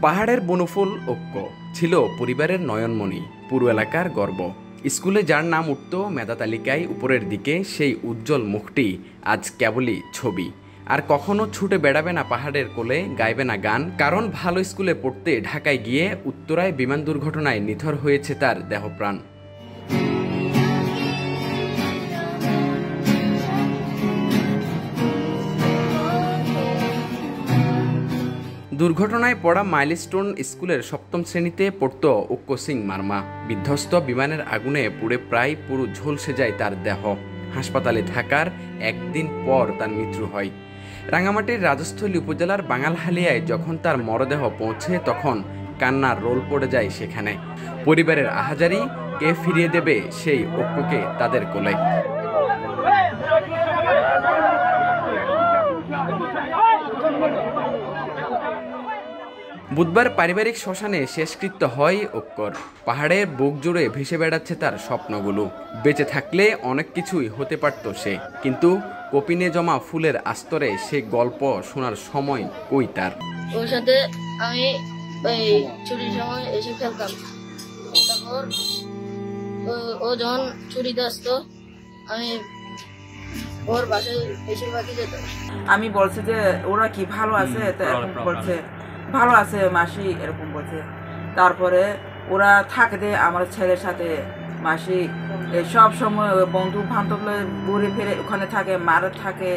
পাহাড়ের বনফুল ঐক্য ছিল পরিবারের নয়নমণি, পুরো এলাকার গর্ব। স্কুলে যার নাম উঠত মেধা তালিকায় উপরের দিকে, সেই উজ্জ্বল মুখটি আজ কেবলই ছবি। আর কখনো ছুটে বেড়াবে না পাহাড়ের কোলে, গাইবে না গান, কারণ ভালো স্কুলে পড়তে ঢাকায় গিয়ে উত্তরায় বিমান দুর্ঘটনায় নিথর হয়েছে তার দেহপ্রাণ। দুর্ঘটনায় পড়া মাইলস্টোন স্কুলের সপ্তম শ্রেণীতে পড়ত ঐক্য সিং মার্মা। বিধ্বস্ত বিমানের আগুনে পুড়ে প্রায় পুরো ঝলসে যায় তার দেহ। হাসপাতালে থাকার একদিন পর তার মৃত্যু হয়। রাঙামাটির রাজস্থলী উপজেলার বাঙালহালিয়ায় যখন তার মরদেহ পৌঁছে, তখন কান্নার রোল পড়ে যায় সেখানে। পরিবারের আহাজারি, কে ফিরিয়ে দেবে সেই ঐক্যকে তাদের কোলে। বুধবার পারিবারিক শ্মশানে শেষকৃত্য হয় ঐক্যর। পাহাড়ের বুক জুড়ে ভেসে বেড়াচ্ছে তার স্বপ্নগুলো। বেঁচে থাকলে অনেক কিছুই হতে পারত সে, কিন্তু কপিনে জমা ফুলের আস্তরে সে গল্প শোনার সময় কই তার। ওর সাথে আমি ছুটির সময় এসে খেলতাম। তারপর ও যখন ছুটিতে আসতো, আমি ওর বাসায় বেশিরভাগই যেতাম। আমি বলছি যে ওরা কি ভালো আছে, তো এরকম বলছে ভালো আছে মাসি, এরকম বলছে। তারপরে ওরা থাকে আমার ছেলের সাথে, মাসি সব সময় বন্ধু বান্ধব ঘুরে ফিরে ওখানে থাকে, মারে থাকে।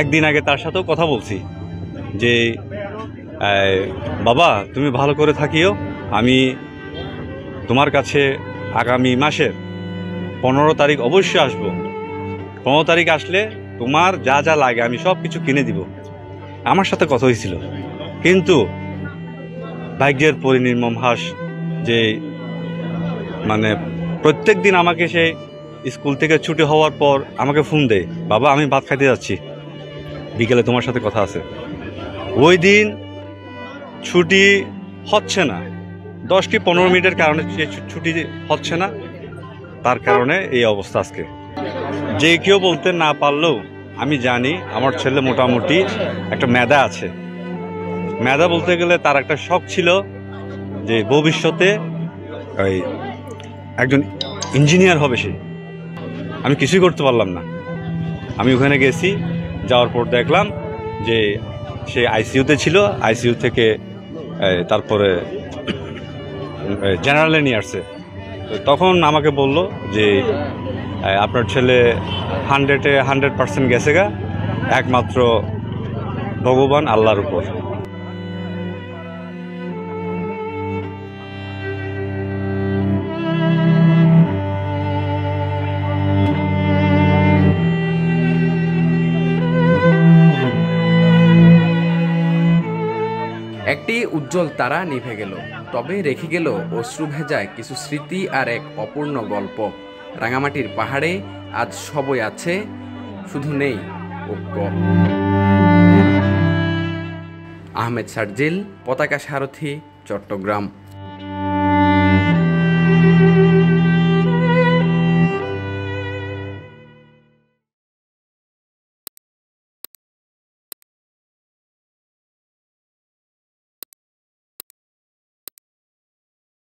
একদিন আগে তার সাথেও কথা বলছি যে বাবা তুমি ভালো করে থাকিও, আমি তোমার কাছে আগামী মাসের 15 তারিখ অবশ্যই আসবো। 15 তারিখ আসলে তোমার যা যা লাগে আমি সব কিছু কিনে দিব। আমার সাথে কথা হয়েছিল, কিন্তু ভাগ্যের পরিনির্মম হাস যে মানে প্রত্যেক দিন আমাকে সে স্কুল থেকে ছুটি হওয়ার পর আমাকে ফোন দেয়, বাবা আমি ভাত খাইতে যাচ্ছি, বিকেলে তোমার সাথে কথা আছে। ওই দিন ছুটি হচ্ছে না, 10-15 মিনিটের কারণে ছুটি হচ্ছে না, তার কারণে এই অবস্থা আজকে। যে কেউ বলতে না পারলেও আমি জানি আমার ছেলে মোটামুটি একটা মেধা আছে। মেধা বলতে গেলে তার একটা শখ ছিল যে ভবিষ্যতে ওই একজন ইঞ্জিনিয়ার হবে সে। আমি কিছুই করতে পারলাম না। আমি ওখানে গেছি, যাওয়ার পর দেখলাম যে সে আইসিইউতে ছিল, আইসিইউ থেকে তারপরে জেনারেলে নিয়ে আসছে। তখন আমাকে বলল যে আপনার ছেলে 100% গেছে গা, একমাত্র ভগবান আল্লাহর উপর। একটি উজ্জ্বল তারা নিভে গেল, তবে রেখে গেল অশ্রু ভেজায় কিছু স্মৃতি আর এক অপূর্ণ গল্প। রাঙামাটির পাহাড়ে আজ সবই আছে, শুধু নেই ঐক্য। আহমেদ সার্জিল, পতাকা সারথি, চট্টগ্রাম।